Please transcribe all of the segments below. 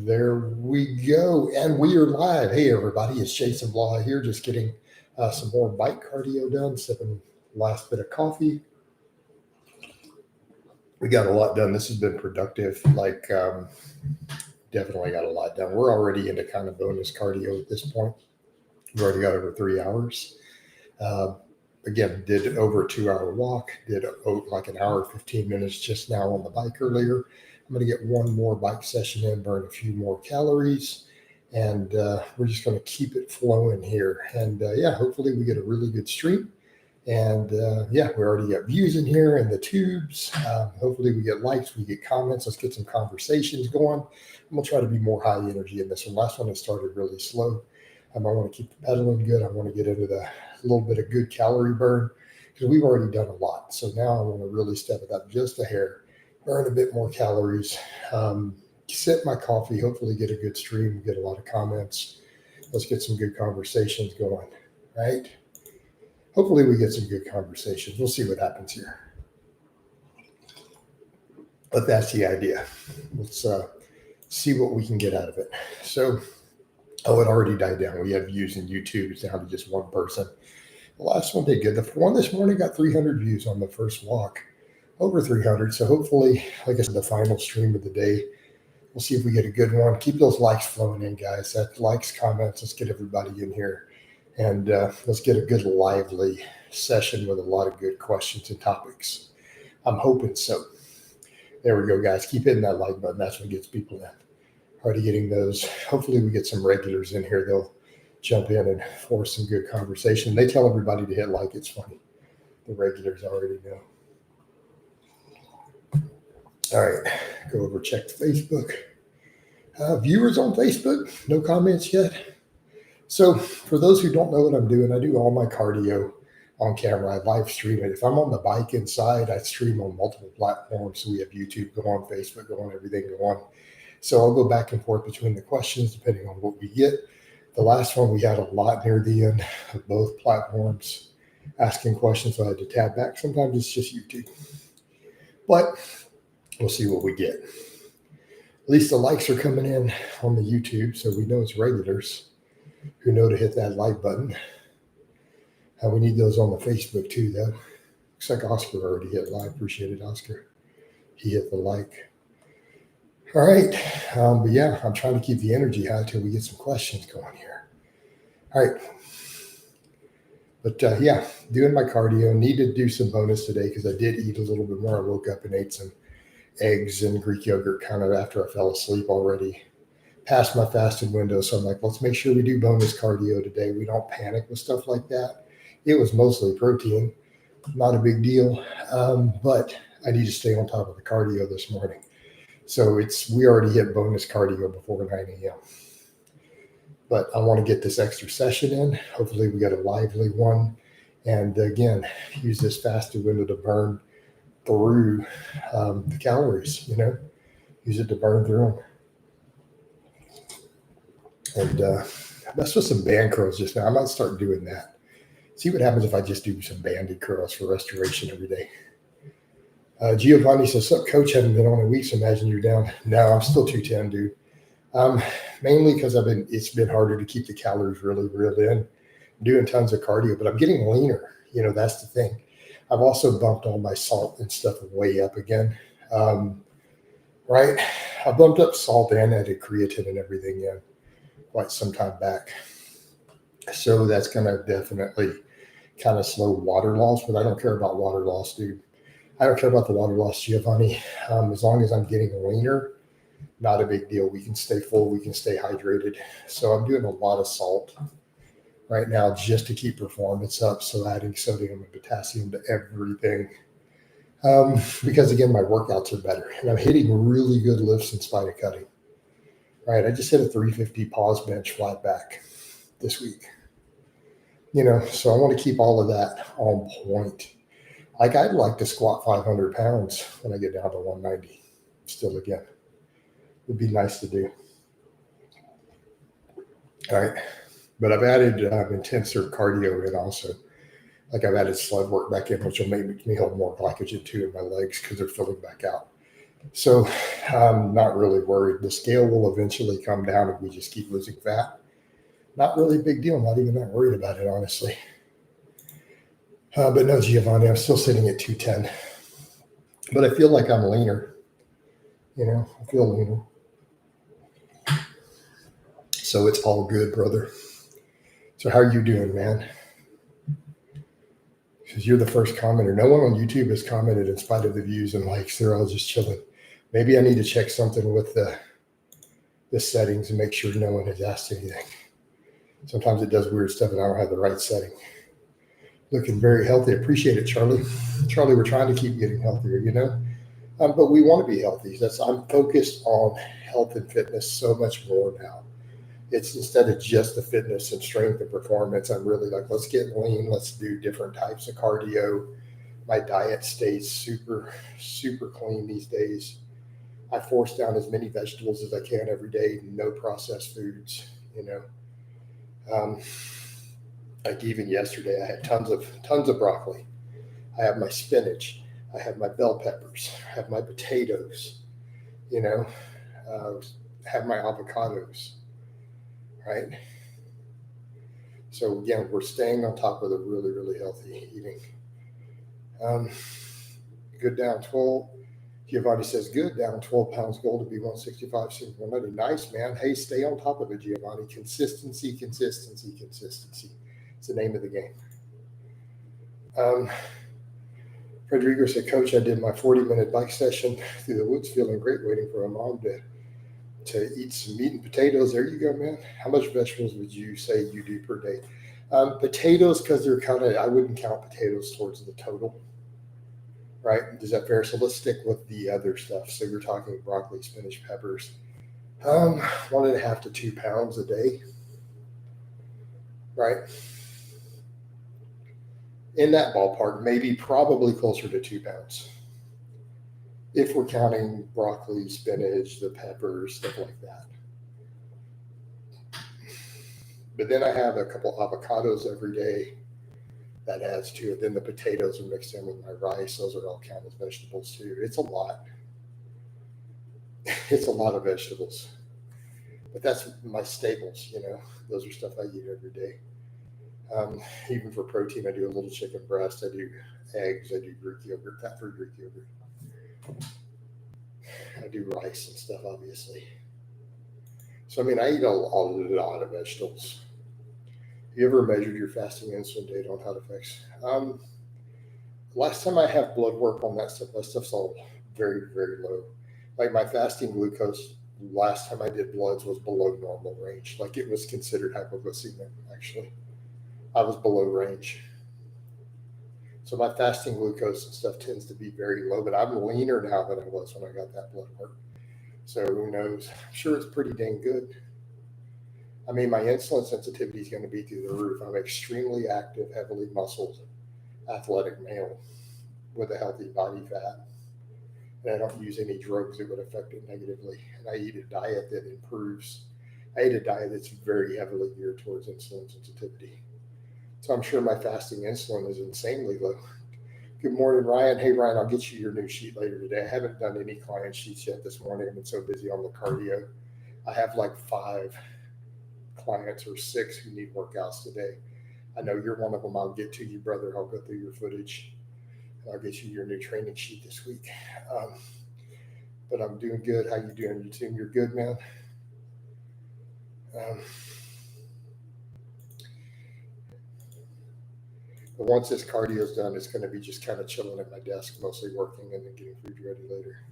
There we go. And we are live. Hey, everybody. It's Jason Blaha here, just getting some more bike cardio done, sipping last bit of coffee. We got a lot done. This has been productive. Definitely got a lot done. We're already into kind of bonus cardio at this point. We've already got over 3 hours. Again, did over a 2-hour walk, did like an hour, 15 minutes just now on the bike earlier. I'm going to get one more bike session in, burn a few more calories, and we're just going to keep it flowing here. And hopefully we get a really good stream. And we already got views in here and the tubes. Hopefully we get likes, we get comments. Let's get some conversations going. I'm going to try to be more high energy in this one. Last one I started really slow. I want to keep the pedaling good. I want to get into the little bit of good calorie burn because we've already done a lot. So now I want to really step it up just a hair, burn a bit more calories, sip my coffee, hopefully get a good stream, get a lot of comments. Let's get some good conversations going, right? Hopefully we get some good conversations. We'll see what happens here. But that's the idea. Let's see what we can get out of it. So, it already died down. We have views in YouTube. It's down to just one person. The last one did good. The one this morning got 300 views on the first walk, over 300. So hopefully, like I said, the final stream of the day, we'll see if we get a good one. Keep those likes flowing in, guys. That likes, comments. Let's get everybody in here. And let's get a good, lively session with a lot of good questions and topics. I'm hoping so. There we go, guys. Keep hitting that like button. That's what gets people in. Already getting those. Hopefully we get some regulars in here. They'll jump in and force some good conversation. They tell everybody to hit like. It's funny. The regulars already know. All right. Go over, check Facebook. Viewers on Facebook, no comments yet. So for those who don't know what I'm doing, I do all my cardio on camera. I live stream it. If I'm on the bike inside, I stream on multiple platforms. So we have YouTube go on, Facebook go on, everything go on. So I'll go back and forth between the questions depending on what we get. The last one, we had a lot near the end of both platforms asking questions, so I had to tab back. Sometimes it's just YouTube. But we'll see what we get. At least the likes are coming in on the YouTube, so we know it's regulars who know to hit that like button. We need those on the Facebook too, though. Looks like Oscar already hit like. Appreciate it, Oscar. He hit the like. All right. I'm trying to keep the energy high till we get some questions going here. All right. But doing my cardio. Need to do some bonus today because I did eat a little bit more. I woke up and ate some eggs and Greek yogurt kind of after I fell asleep already. Past my fasted window. So I'm like, let's make sure we do bonus cardio today. We don't panic with stuff like that. It was mostly protein. Not a big deal. But I need to stay on top of the cardio this morning. So we already hit bonus cardio before 9 a.m. But I want to get this extra session in. Hopefully we got a lively one. And again, use this fasted window to burn through the calories, use it to burn through them. And mess with some band curls just now. I might start doing that. See what happens if I just do some banded curls for restoration every day. Giovanni says, "Sup, coach? Haven't been on in weeks. Imagine you're down." No, I'm still 210, dude. Mainly because it's been harder to keep the calories really in. I'm doing tons of cardio, but I'm getting leaner. That's the thing. I've also bumped all my salt and stuff way up again. Right? I bumped up salt and added creatine and everything quite some time back. So that's going to definitely kind of slow water loss, but I don't care about water loss, dude. I don't care about the water loss, Giovanni. As long as I'm getting leaner, not a big deal. We can stay full. We can stay hydrated. So I'm doing a lot of salt right now just to keep performance up. So adding sodium and potassium to everything. Because, again, my workouts are better. And I'm hitting really good lifts in spite of cutting. Right, I just hit a 350 pause bench flat back this week. So I want to keep all of that on point. Like I'd like to squat 500 pounds when I get down to 190 still again. Would be nice to do. All right. But I've added intensive cardio in also. I've added sled work back in, which will make me hold more glycogen too in my legs because they're filling back out. So I'm not really worried. The scale will eventually come down if we just keep losing fat. Not really a big deal. Not even that worried about it, honestly. But no, Giovanni, I'm still sitting at 210. But I feel like I'm leaner. I feel leaner. So it's all good, brother. So how are you doing, man? Because you're the first commenter. No one on YouTube has commented in spite of the views and likes. They're all just chilling. Maybe I need to check something with the settings and make sure no one has asked anything. Sometimes it does weird stuff and I don't have the right setting. Looking very healthy. Appreciate it, Charlie. Charlie, we're trying to keep getting healthier, but we want to be healthy. I'm focused on health and fitness so much more now. It's instead of just the fitness and strength and performance, I'm really like, let's get lean. Let's do different types of cardio. My diet stays super, super clean these days. I force down as many vegetables as I can every day. No processed foods, like even yesterday, I had tons of broccoli. I have my spinach. I have my bell peppers. I have my potatoes. You know, have my avocados. Right. So again, we're staying on top of the really, really healthy eating. Good down 12. Giovanni says, good down 12 pounds, goal to be 165, 190. Nice, man. Hey, stay on top of it, Giovanni. Consistency, consistency, consistency. It's the name of the game. Frederico said, Coach, I did my 40-minute bike session through the woods, feeling great, waiting for my mom to eat some meat and potatoes. There you go, man. How much vegetables would you say you do per day? Potatoes, because they're I wouldn't count potatoes towards the total. Right? Is that fair? So let's stick with the other stuff. So you're talking broccoli, spinach, peppers. 1.5 to 2 pounds a day. Right? In that ballpark, maybe probably closer to 2 pounds. If we're counting broccoli, spinach, the peppers, stuff like that. But then I have a couple avocados every day. That adds to it. Then the potatoes are mixed in with my rice. Those are all counted as vegetables too. It's a lot. It's a lot of vegetables. But that's my staples, Those are stuff I eat every day. Even for protein, I do a little chicken breast. I do eggs. I do Greek yogurt, fat-free Greek yogurt. I do rice and stuff, obviously. So, I eat a lot of vegetables. Have you ever measured your fasting insulin data on how it affects? Last time I have blood work on that stuff's all very, very low. Like my fasting glucose, last time I did bloods was below normal range. Like it was considered hypoglycemic, actually. I was below range. So my fasting glucose and stuff tends to be very low, but I'm leaner now than I was when I got that blood work. So who knows? I'm sure it's pretty dang good. My insulin sensitivity is going to be through the roof. I'm extremely active, heavily muscled, athletic male with a healthy body fat. And I don't use any drugs that would affect it negatively. And I eat a diet that improves. I eat a diet that's very heavily geared towards insulin sensitivity. So I'm sure my fasting insulin is insanely low. Good morning, Ryan. Hey, Ryan, I'll get you your new sheet later today. I haven't done any client sheets yet this morning. I've been so busy on the cardio. I have like 5 clients or 6 who need workouts today. I know you're one of them. I'll get to you, brother. I'll go through your footage. And I'll get you your new training sheet this week. But I'm doing good. How you doing? You seem you're good, man. But once this cardio is done, it's going to be just kind of chilling at my desk, mostly working and then getting food ready later.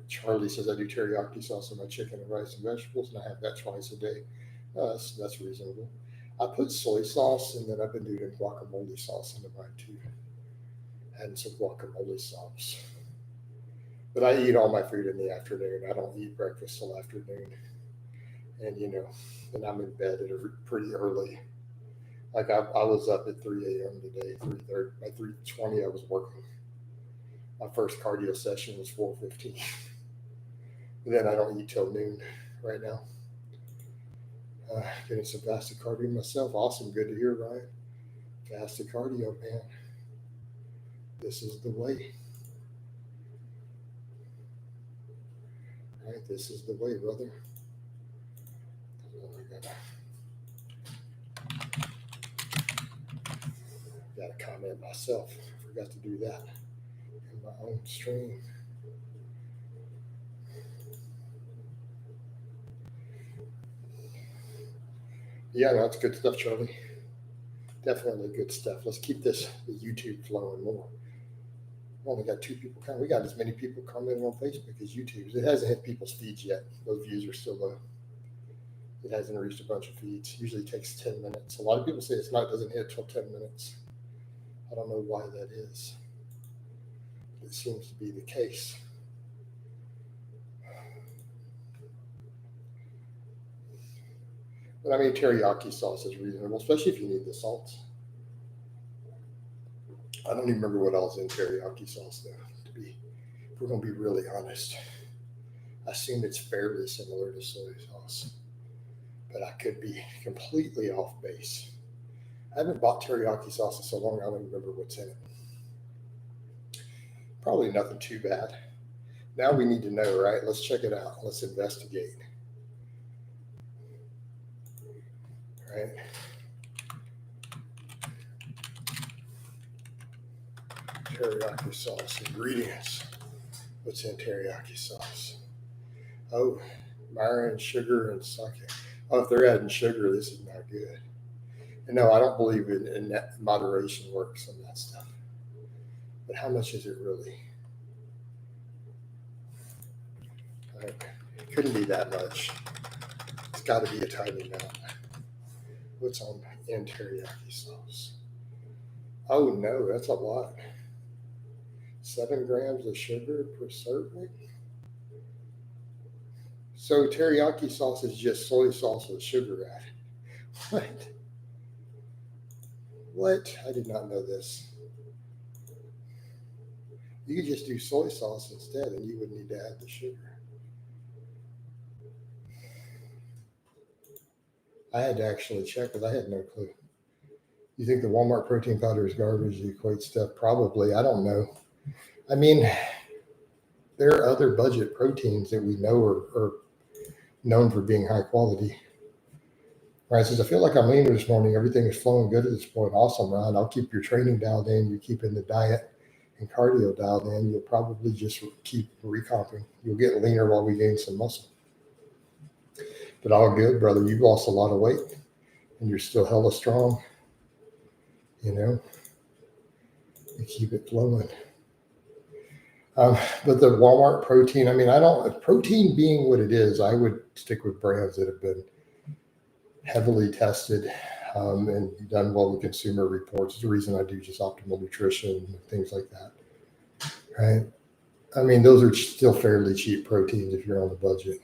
Charlie says I do teriyaki sauce on my chicken and rice and vegetables, and I have that twice a day. That's reasonable. I put soy sauce, and then I've been doing guacamole sauce into mine too. And some guacamole sauce. But I eat all my food in the afternoon. I don't eat breakfast till afternoon. And, and I'm in bed at pretty early. Like I was up at 3 a.m. today, 3:30. By 3:20, I was working. My first cardio session was 4:15. Then I don't eat till noon right now. Getting some fasted cardio myself. Awesome. Good to hear, Ryan. Fasted cardio, man. This is the way. All right, this is the way, brother. Got to comment myself. Forgot to do that in my own stream. Yeah, that's good stuff, Charlie. Definitely good stuff. Let's keep the YouTube flowing more. We only got 2 people coming. We got as many people commenting on Facebook as YouTube. It hasn't hit people's feeds yet. Those views are still low. It hasn't reached a bunch of feeds. Usually takes 10 minutes. A lot of people say it doesn't hit till 10 minutes. I don't know why that is. It seems to be the case. But I mean, teriyaki sauce is reasonable, especially if you need the salt. I don't even remember what else in teriyaki sauce, though, if we're going to be really honest. I assume it's fairly similar to soy sauce, but I could be completely off base. I haven't bought teriyaki sauce in so long, I don't remember what's in it. Probably nothing too bad. Now we need to know, right? Let's check it out. Let's investigate. Right? Teriyaki sauce ingredients. What's in teriyaki sauce? Oh, mirin, sugar, and sake. Oh, if they're adding sugar, this is not good. And no, I don't believe in that moderation works on that stuff. But how much is it really? It couldn't be that much. It's got to be a tiny amount. What's in teriyaki sauce? Oh no, that's a lot. 7 grams of sugar per serving. So teriyaki sauce is just soy sauce with sugar added. What? I did not know this. You could just do soy sauce instead and you wouldn't need to add the sugar. I had to actually check because I had no clue. You think the Walmart protein powder is garbage? You equate stuff? Probably. I don't know. I mean, there are other budget proteins that we know are known for being high quality. Ryan says, I feel like I'm leaner this morning. Everything is flowing good at this point. Awesome, Ryan. I'll keep your training dialed in. You keep in the diet and cardio dialed in. You'll probably just keep recomping. You'll get leaner while we gain some muscle. But all good, brother. You've lost a lot of weight and you're still hella strong. You know, you keep it flowing. But the Walmart protein, I mean, protein being what it is, I would stick with brands that have been heavily tested and done well with consumer reports. It's the reason I do just optimal nutrition and things like that, right? I mean, those are still fairly cheap proteins if you're on the budget.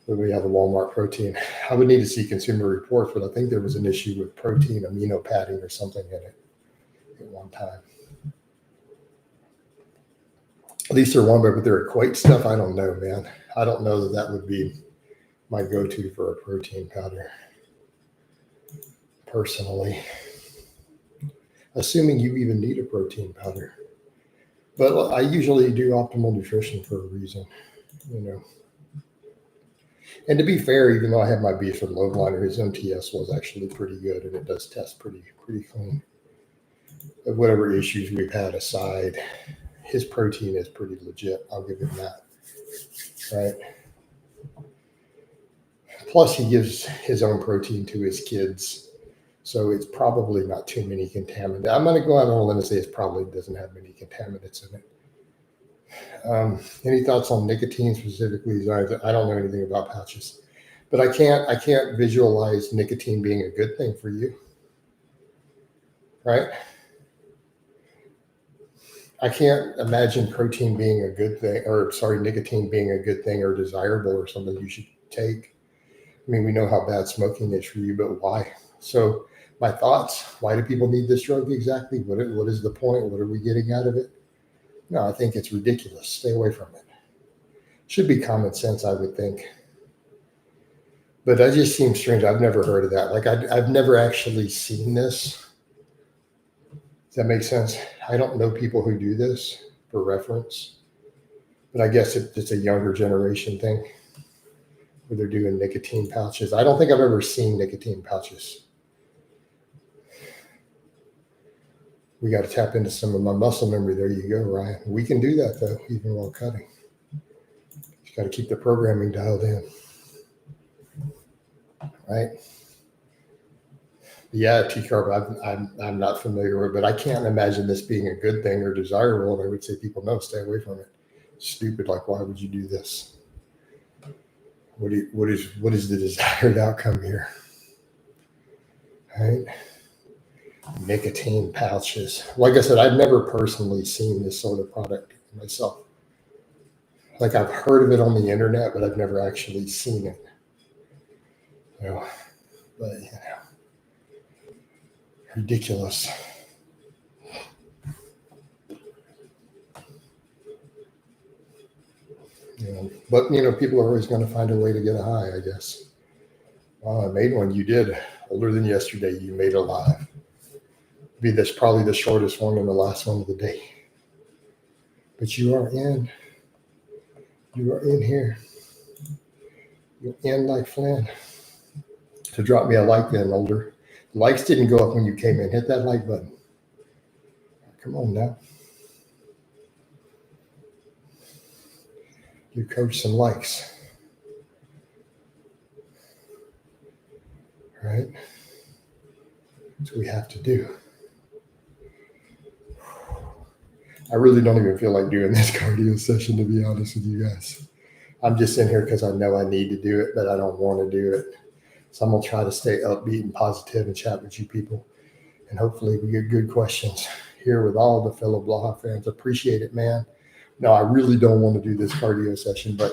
But we have a Walmart protein. I would need to see consumer reports, but I think there was an issue with protein amino padding or something in it at one time. At least they're one, but their equate stuff, I don't know, man. I don't know that would be my go-to for a protein powder, personally. Assuming you even need a protein powder. But I usually do optimal nutrition for a reason, you know. And to be fair, even though I have my beef with Loveliner, his MTS was actually pretty good, and it does test pretty clean. But whatever issues we've had aside, his protein is pretty legit. I'll give him that, right? Plus, he gives his own protein to his kids, so it's probably not too many contaminants. I'm going to go out on a limb and say it probably doesn't have many contaminants in it. Any thoughts on nicotine specifically? I don't know anything about pouches, but I can't visualize nicotine being a good thing for you, right? I can't imagine nicotine being a good thing or desirable or something you should take. I mean, we know how bad smoking is for you, but why? So my thoughts, why do people need this drug exactly? What is the point? What are we getting out of it? No, I think it's ridiculous. Stay away from it. Should be common sense, I would think. But that just seems strange. I've never heard of that. Like I've never actually seen this. Does that make sense? I don't know people who do this for reference. But I guess it's a younger generation thing where they're doing nicotine pouches. I don't think I've ever seen nicotine pouches. We got to tap into some of my muscle memory. There you go, Ryan. We can do that, though, even while cutting. Just got to keep the programming dialed in. Right? Yeah, T-carb, I'm not familiar with, but I can't imagine this being a good thing or desirable. And I would say people, no, stay away from it. Stupid. Like, why would you do this? What is the desired outcome here? Right? Nicotine pouches. Like I said, I've never personally seen this sort of product myself. Like, I've heard of it on the internet, but I've never actually seen it. But ridiculous. But people are always going to find a way to get a high, I guess. I made one. You did. Older than yesterday, you made a live. That's probably the shortest one and the last one of the day. But you are in here. You're in like Flynn. To drop me a like then, Older. Likes didn't go up when you came in. Hit that like button. Come on now. Give Coach some likes. Right? That's what we have to do. I really don't even feel like doing this cardio session, to be honest with you guys. I'm just in here because I know I need to do it, but I don't want to do it. So I'm going to try to stay upbeat and positive and chat with you people. And hopefully we get good questions here with all the fellow Blaha fans. Appreciate it, man. No, I really don't want to do this cardio session, but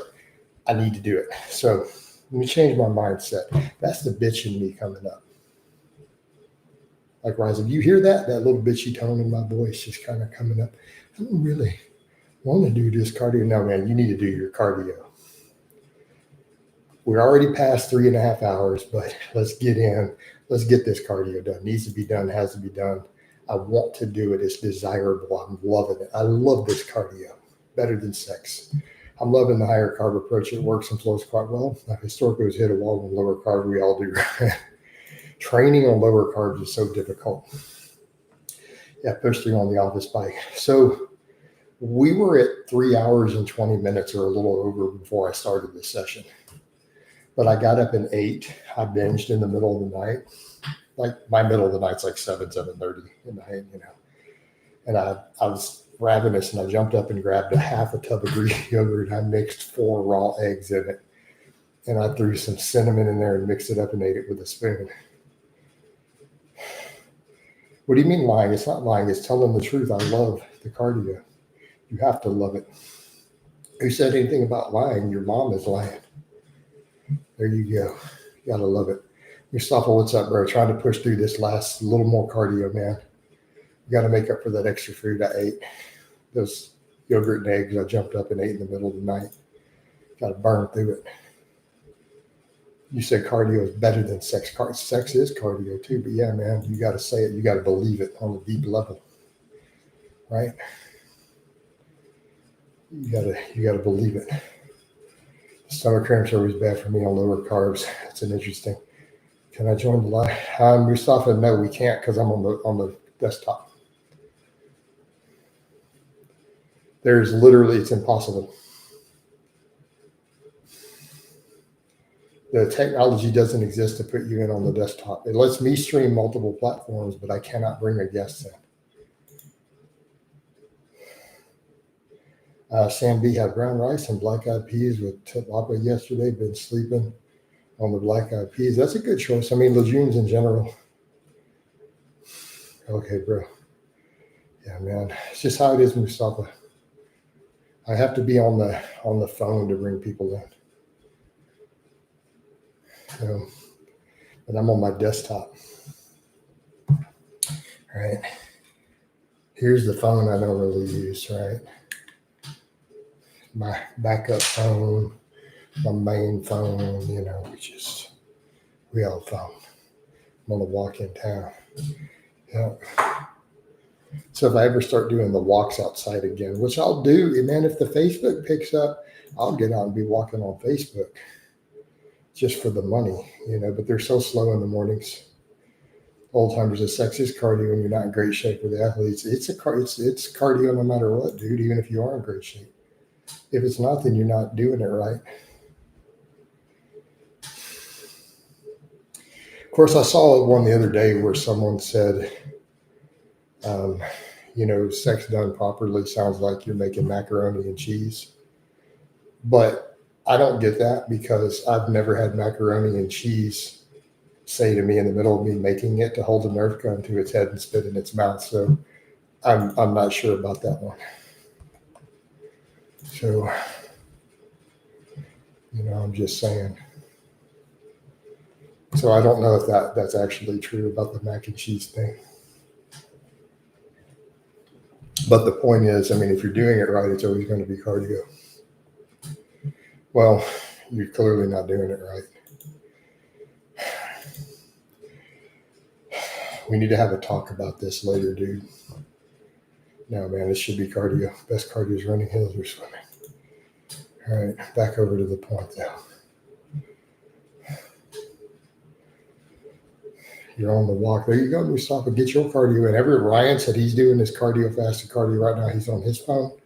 I need to do it. So let me change my mindset. That's the bitch in me coming up. Like, Rise, if you hear that little bitchy tone in my voice just kind of coming up, I don't really want to do this cardio. No, man, you need to do your cardio. We're already past 3.5 hours, but let's get in. Let's get this cardio done. Needs to be done, has to be done. I want to do it. It's desirable. I'm loving it. I love this cardio. Better than sex. I'm loving the higher carb approach. It works and flows quite well. I've historically hit a wall on lower carb. We all do. Training on lower carbs is so difficult. Yeah, push through on the office bike. So we were at 3 hours and 20 minutes or a little over before I started this session. But I got up and ate. I binged in the middle of the night. Like, my middle of the night's like 7:30 in the night, And I was ravenous, and I jumped up and grabbed a half a tub of Greek yogurt. I mixed 4 raw eggs in it. And I threw some cinnamon in there and mixed it up and ate it with a spoon. What do you mean lying? It's not lying. It's telling the truth. I love the cardio. You have to love it. Who said anything about lying? Your mom is lying. There you go. You got to love it. Mustafa, what's up, bro? Trying to push through this last little more cardio, man. You got to make up for that extra food I ate. Those yogurt and eggs I jumped up and ate in the middle of the night. Got to burn through it. You said cardio is better than sex. Sex is cardio too, but yeah, man, you got to say it. You got to believe it on a deep level, right? You got to believe it. Stomach cramps are always bad for me on lower carbs. That's an interesting. Can I join the live? Mustafa, no, we can't because I'm on the desktop. There's literally, it's impossible. The technology doesn't exist to put you in on the desktop. It lets me stream multiple platforms, but I cannot bring a guest in. Sam B had brown rice and black-eyed peas with tilapia yesterday. Been sleeping on the black-eyed peas. That's a good choice. I mean, legumes in general. Okay, bro. Yeah, man. It's just how it is, Mustafa. I have to be on the phone to bring people in. But I'm on my desktop. All right. Here's the phone I don't really use, right? My backup phone, my main phone, we all phone. I'm on a walk in town. Yeah. So if I ever start doing the walks outside again, which I'll do, and then if the Facebook picks up, I'll get out and be walking on Facebook just for the money, but they're so slow in the mornings. Old timers, the sexiest cardio when you're not in great shape for the athletes. It's cardio no matter what, dude, even if you are in great shape. If it's not, then you're not doing it right. Of course, I saw one the other day where someone said, sex done properly sounds like you're making macaroni and cheese. But I don't get that because I've never had macaroni and cheese say to me in the middle of me making it to hold a Nerf gun to its head and spit in its mouth. So I'm not sure about that one. So, I'm just saying. So I don't know if that's actually true about the mac and cheese thing. But the point is, if you're doing it right, it's always going to be cardio. Well, you're clearly not doing it right. We need to have a talk about this later, dude. No, man, this should be cardio. Best cardio is running, hills, or swimming. All right, back over to the point, though. You're on the walk. There you go. We stop and get your cardio in. Ryan said he's doing his cardio, fasted cardio right now. He's on his phone.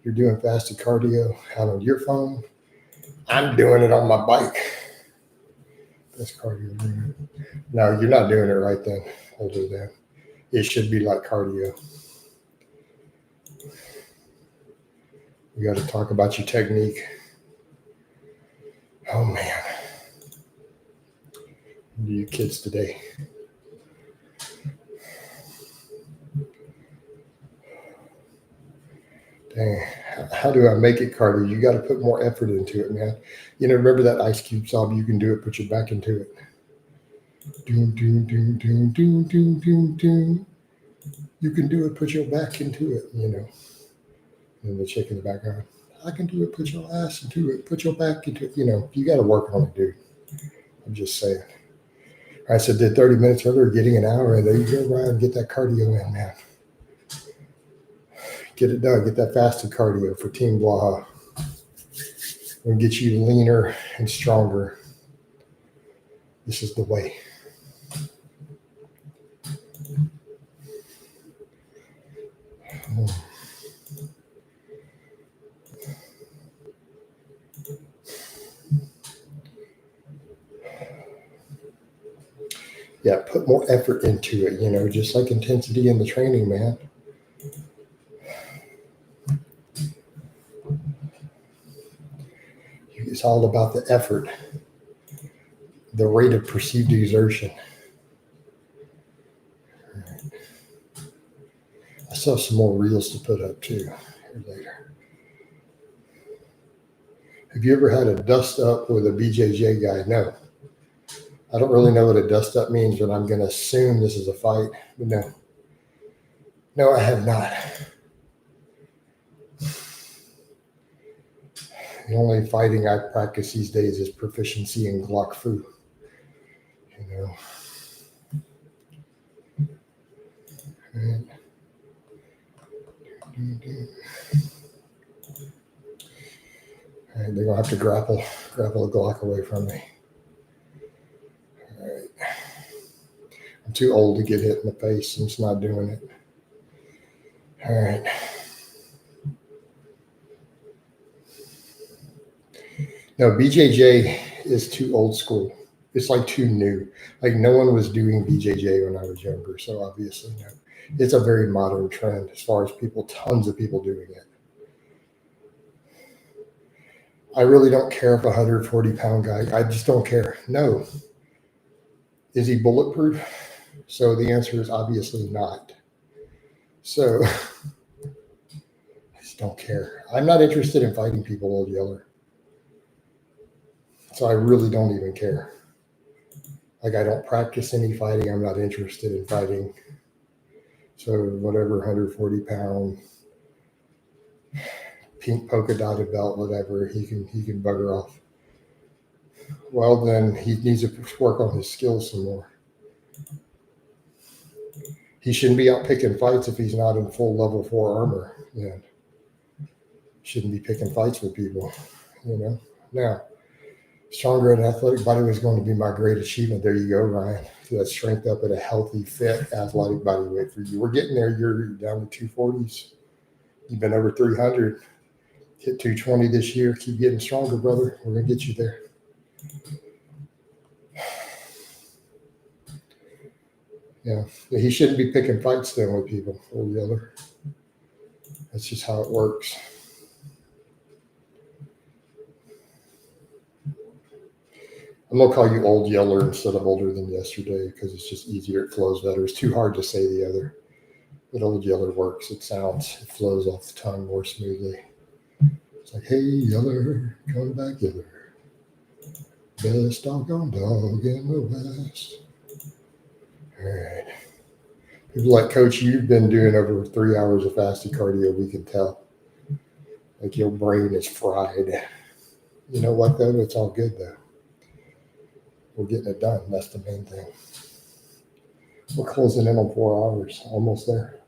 You're doing fasted cardio out on your phone. I'm doing it on my bike. That's cardio. No, you're not doing it right then. Hold it down. It should be like cardio. We got to talk about your technique. Oh, man. What do you kids today? Dang, how do I make it cardio? You got to put more effort into it, man. Remember that Ice Cube song, You Can Do It, put your back into it. Doom, doom, doom, doom, doom, doom, doom, doom. You can do it, put your back into it, And the chick in the background, I can do it, put your ass into it, put your back into it. You got to work on it, dude. I'm just saying. I said, did 30 minutes earlier, getting an hour, and there you go, Ryan, get that cardio in, man. Get it done. Get that fasted cardio for Team Blaha. We'll get you leaner and stronger. This is the way. Yeah, put more effort into it, just like intensity in the training, man. It's all about the effort, the rate of perceived exertion. Right. I still have some more reels to put up too here later. Have you ever had a dust up with a BJJ guy? No. I don't really know what a dust up means, but I'm going to assume this is a fight. But no. No, I have not. The only fighting I practice these days is proficiency in Glock Fu. Right. All right, they're going to have to grapple a Glock away from me. All right. I'm too old to get hit in the face. I'm just not doing it. All right. No, BJJ is too old school. It's like too new. Like no one was doing BJJ when I was younger. So obviously, no. It's a very modern trend as far as tons of people doing it. I really don't care if a 140-pound guy, I just don't care. No. Is he bulletproof? So the answer is obviously not. So I just don't care. I'm not interested in fighting people, old yeller. So I really don't even care. Like I don't practice any fighting. I'm not interested in fighting. So whatever, 140-pound, pink polka dotted belt, whatever, he can bugger off. Well, then he needs to work on his skills some more. He shouldn't be out picking fights if he's not in full level 4 armor. Yeah. Shouldn't be picking fights with people, Now, stronger and athletic body was going to be my great achievement. There you go, Ryan. That strength up at a healthy, fit, athletic body weight for you. We're getting there. You're down to 240s. You've been over 300. Hit 220 this year. Keep getting stronger, brother. We're going to get you there. Yeah. He shouldn't be picking fights then with people or the other. That's just how it works. I'm going to call you Old Yeller instead of Older Than Yesterday because it's just easier. It flows better. It's too hard to say the other. But Old Yeller works. It flows off the tongue more smoothly. It's like, hey, Yeller, come back, Yeller. Best doggone dog in the West. All right. People like, Coach, you've been doing over 3 hours of fasted cardio. We can tell. Like your brain is fried. You know what, though? It's all good, though. We're getting it done. That's the main thing. We're closing in on 4 hours. Almost there.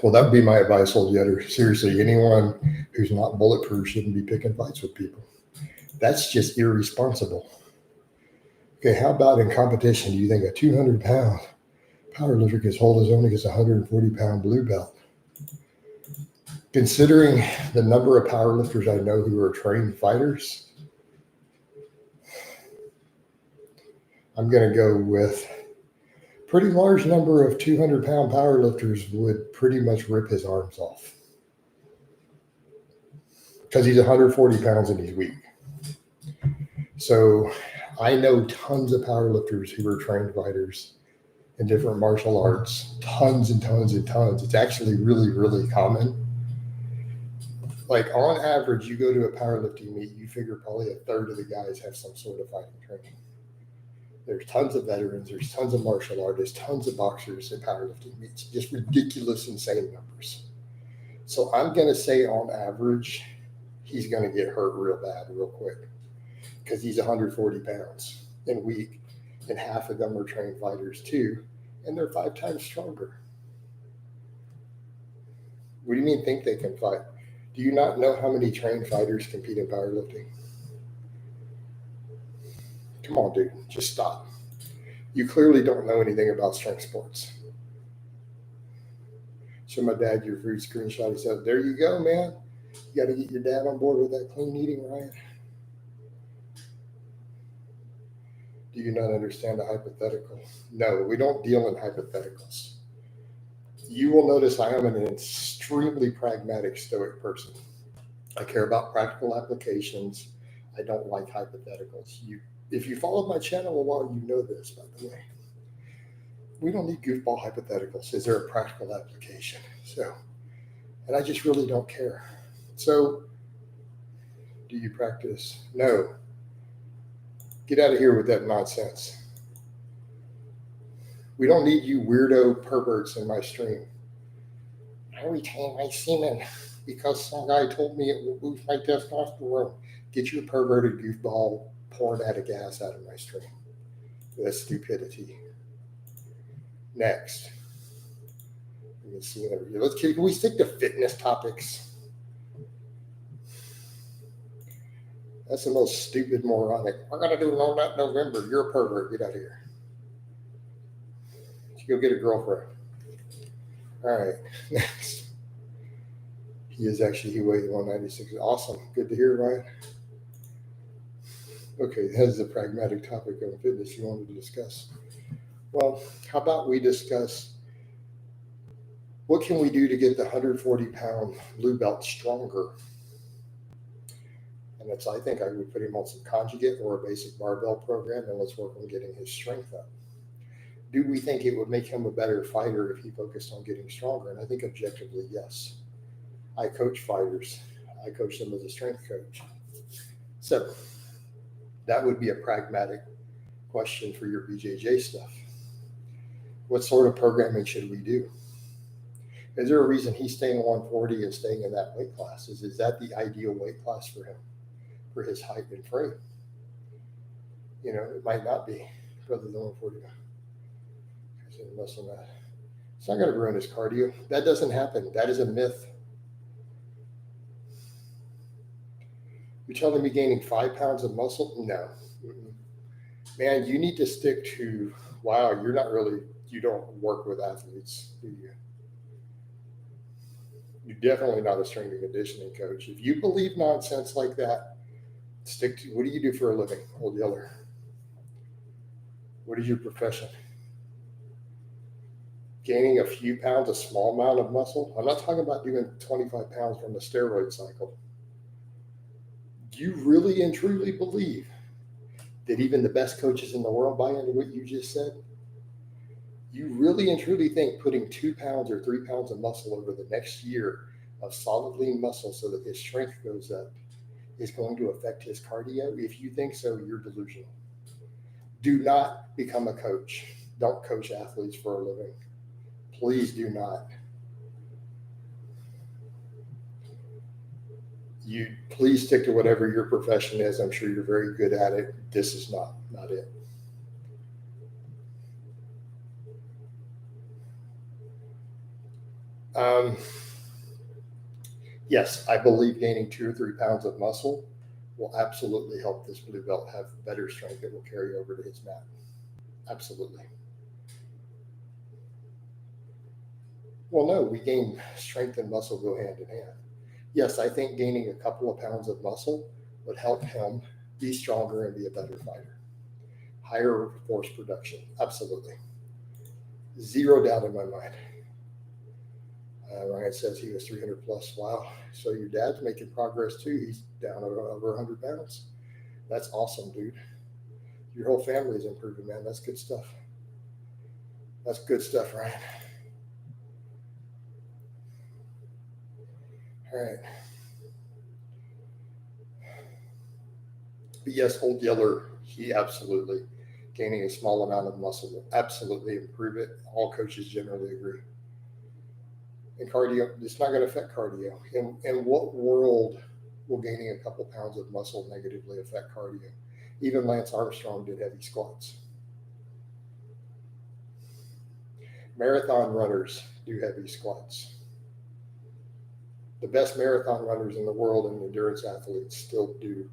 Well, that would be my advice, Old Yetter. Seriously, anyone who's not bulletproof shouldn't be picking fights with people. That's just irresponsible. Okay, how about in competition? Do you think a 200-pound powerlifter can hold his own against a 140-pound blue belt? Considering the number of powerlifters I know who are trained fighters, I'm going to go with a pretty large number of 200-pound powerlifters would pretty much rip his arms off because he's 140 pounds and he's weak. So I know tons of powerlifters who are trained fighters in different martial arts, tons and tons and tons. It's actually really, really common. Like on average, you go to a powerlifting meet, you figure probably a third of the guys have some sort of fighting training. There's tons of veterans, there's tons of martial artists, tons of boxers at powerlifting meets, just ridiculous, insane numbers. So I'm going to say on average, he's going to get hurt real bad, real quick, because he's 140 pounds and weak, and half of them are trained fighters too, and they're 5 times stronger. What do you mean think they can fight? Do you not know how many trained fighters compete in powerlifting? Come on, dude, just stop. You clearly don't know anything about strength sports. Show my dad your food screenshot. He said, there you go, man. You got to get your dad on board with that clean eating, Ryan. Do you not understand the hypothetical? No, we don't deal in hypotheticals. You will notice I am an extremely pragmatic, stoic person. I care about practical applications. I don't like hypotheticals. If you followed my channel a while, you know this, by the way. We don't need goofball hypotheticals. Is there a practical application? And I just really don't care. So, do you practice? No. Get out of here with that nonsense. We don't need you weirdo perverts in my stream. I retain my semen because some guy told me it will boost my testosterone. Get your perverted goofball porn addict ass out of my stream. That's stupidity. Next. Can we stick to fitness topics? That's the most stupid, moronic. We're going to do all that November. You're a pervert. Get out of here. Go get a girlfriend. All right. Next. He weighs 196. Awesome. Good to hear, Ryan. Okay, that's a pragmatic topic on fitness you wanted to discuss. Well, how about we discuss what can we do to get the 140-pound blue belt stronger? And I think I would put him on some conjugate or a basic barbell program, and let's work on getting his strength up. Do we think it would make him a better fighter if he focused on getting stronger? And I think objectively, yes. I coach fighters. I coach them as a strength coach. So that would be a pragmatic question for your BJJ stuff. What sort of programming should we do? Is there a reason he's staying 140 and staying in that weight class? Is that the ideal weight class for him, for his height and frame? It might not be, brother, the 140 muscle mass. It's not going to ruin his cardio. That doesn't happen. That is a myth. You're telling me gaining 5 pounds of muscle? No. Man, you need to stick to, wow, you don't work with athletes, do you? You're definitely not a strength and conditioning coach. If you believe nonsense like that, stick to, what do you do for a living, old yeller? What is your profession? Gaining a few pounds, a small amount of muscle? I'm not talking about doing 25 pounds from the steroid cycle. Do you really and truly believe that even the best coaches in the world buy into what you just said? You really and truly think putting 2 pounds or 3 pounds of muscle over the next year of solid lean muscle so that his strength goes up is going to affect his cardio? If you think so, you're delusional. Do not become a coach. Don't coach athletes for a living. Please do not. You please stick to whatever your profession is. I'm sure you're very good at it. This is not it. Yes, I believe gaining 2 or 3 pounds of muscle will absolutely help this blue belt have better strength that will carry over to his mat. Absolutely. Well, no, we gain strength and muscle go hand in hand. Yes, I think gaining a couple of pounds of muscle would help him be stronger and be a better fighter. Higher force production. Absolutely. Zero doubt in my mind. Ryan says he was 300 plus. Wow. So your dad's making progress too. He's down over 100 pounds. That's awesome, dude. Your whole family is improving, man. That's good stuff. That's good stuff, Ryan. All right. But yes, old yeller, he absolutely gaining a small amount of muscle will absolutely improve it. All coaches generally agree. And cardio, it's not going to affect cardio. In what world will gaining a couple pounds of muscle negatively affect cardio? Even Lance Armstrong did heavy squats. Marathon runners do heavy squats. The best marathon runners in the world and endurance athletes still do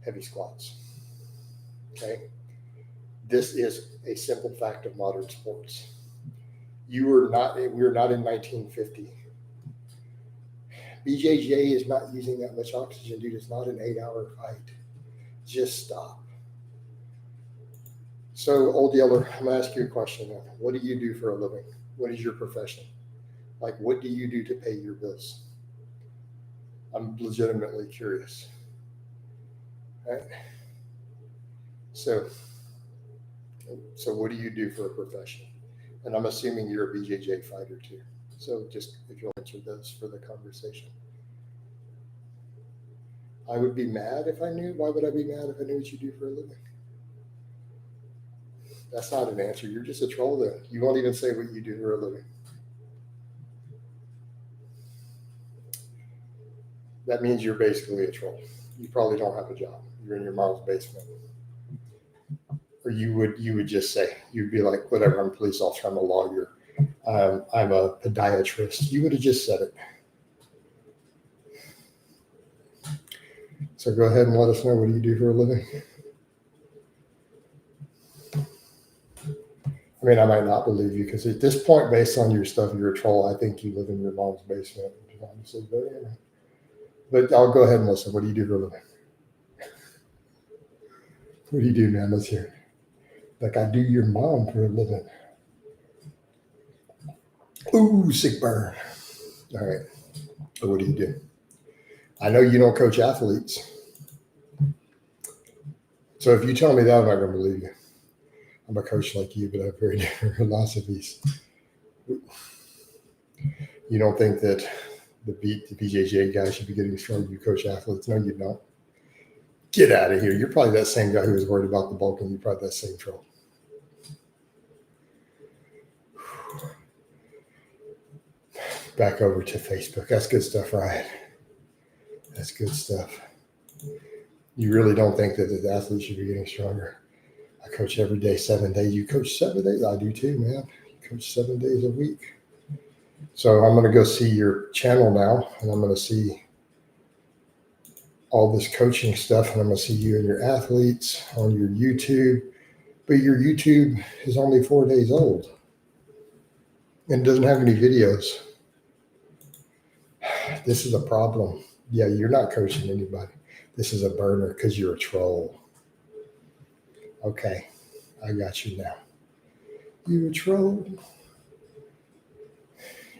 heavy squats. Okay? This is a simple fact of modern sports. We're not in 1950. BJJ is not using that much oxygen, dude. It's not an 8-hour fight. Just stop. So, old yeller, I'm going to ask you a question now. What do you do for a living? What is your profession? Like, what do you do to pay your bills? I'm legitimately curious. All right? So what do you do for a profession? And I'm assuming you're a BJJ fighter too. So just if you'll answer those for the conversation. I would be mad if I knew. Why would I be mad if I knew what you do for a living? That's not an answer. You're just a troll then. You won't even say what you do for a living. That means you're basically a troll. You probably don't have a job. You're in your mom's basement. Or you would just say, you'd be like, whatever, I'm a police officer, I'm a lawyer, I'm a podiatrist. You would have just said it. So go ahead and let us know, what do you do for a living? I mean, I might not believe you because at this point, based on your stuff, you're a troll. I think you live in your mom's basement. Honestly, but I'll go ahead and listen. What do you do for a living? What do you do, man? Let's hear it. Like, I do your mom for a living. Ooh, sick burn. All right. So what do you do? I know you don't coach athletes. So if you tell me that, I'm not going to believe you. I'm a coach like you, but I have very different philosophies. You don't think that the BJJ guy should be getting stronger? You coach athletes. No, you don't. Get out of here. You're probably that same guy who was worried about the bulk, and you're probably that same troll. Back over to Facebook. That's good stuff, right? That's good stuff. You really don't think that the athlete should be getting stronger? I coach every day, 7 days. You coach 7 days? I do too, man. You coach 7 days a week. So I'm going to go see your channel now, and I'm going to see all this coaching stuff, and I'm going to see you and your athletes on your YouTube. But your YouTube is only 4 days old and doesn't have any videos. This is a problem. Yeah, you're not coaching anybody. This is a burner because you're a troll. Okay, I got you now. You a troll?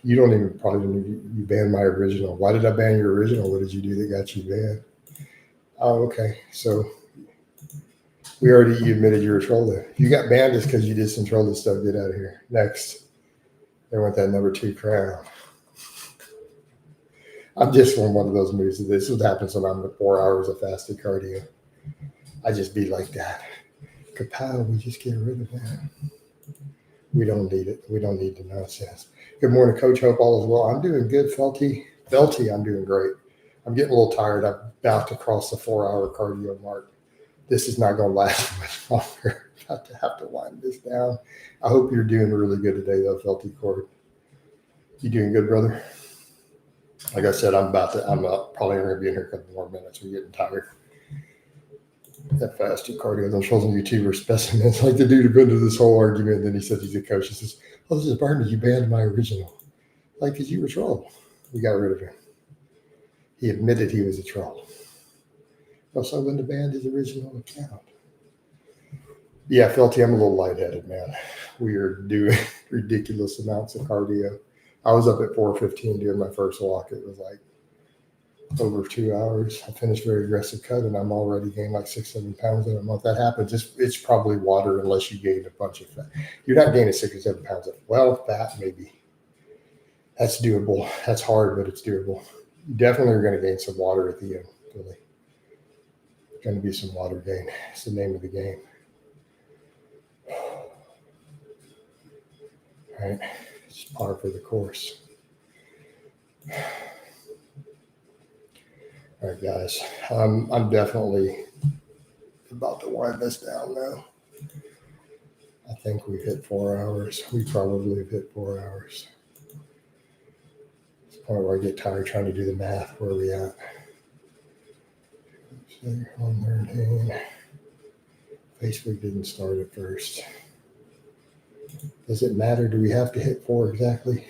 You don't even probably you banned my original. Why did I ban your original? What did you do that got you banned? Oh, okay. So you admitted you were trolling. If you got banned, it's because you did some trolling stuff. Get out of here. Next, they want that number 2 crown. I'm just on one of those moods. This is what happens when I'm at 4 hours of fasted cardio. I just be like that. Kapow, we just get rid of that. We don't need it. We don't need the nonsense. Good morning, Coach. Hope all is well. I'm doing good, Felty. I'm doing great. I'm getting a little tired. I'm about to cross the 4-hour cardio mark. This is not going to last much longer. I'm about to have to wind this down. I hope you're doing really good today, though, Felty Cord. You doing good, brother? Like I said, I'm probably going to be in here a couple more minutes. We're getting tired. That fasted cardio, those trolls on YouTube are specimens. Like the dude who been to this whole argument, then he said he's a coach. He says, "Oh, this is Barney. You banned my original." Like, because you were a troll. We got rid of him. He admitted he was a troll. Also, I wouldn't have banned his original account. Yeah, Felty, I'm a little lightheaded, man. We are doing ridiculous amounts of cardio. I was up at 4:15 doing my first walk. It was like over 2 hours. I finished very aggressive cut, and I'm already gained like 6-7 pounds in a month. That happens. It's probably water unless you gain a bunch of fat. You're not gaining 6 or 7 pounds of fat, maybe. That's doable. That's hard, but it's doable. You definitely are going to gain some water at the end, really. Going to be some water gain. It's the name of the game. All right. It's par for the course. All right, guys. I'm definitely about to wind this down now. I think we've hit 4 hours. We probably have hit 4 hours. It's the point where I get tired trying to do the math. Where are we at? 113. Facebook didn't start at first. Does it matter? Do we have to hit 4 exactly?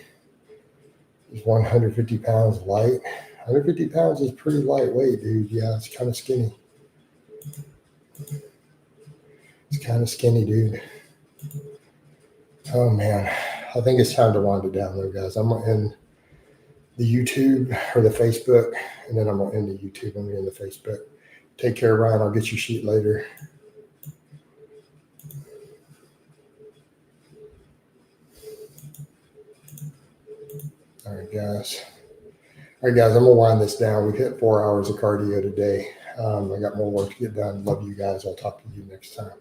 Is 150 pounds light? 150 pounds is pretty lightweight, dude. Yeah, it's kind of skinny. It's kind of skinny, dude. Oh, man. I think it's time to wind it down, though, guys. I'm going to end the YouTube or the Facebook, and then I'm going to end the YouTube and end the Facebook. Take care, Ryan. I'll get you sheet later. All right, guys. I'm going to wind this down. We've hit 4 hours of cardio today. I got more work to get done. Love you guys. I'll talk to you next time.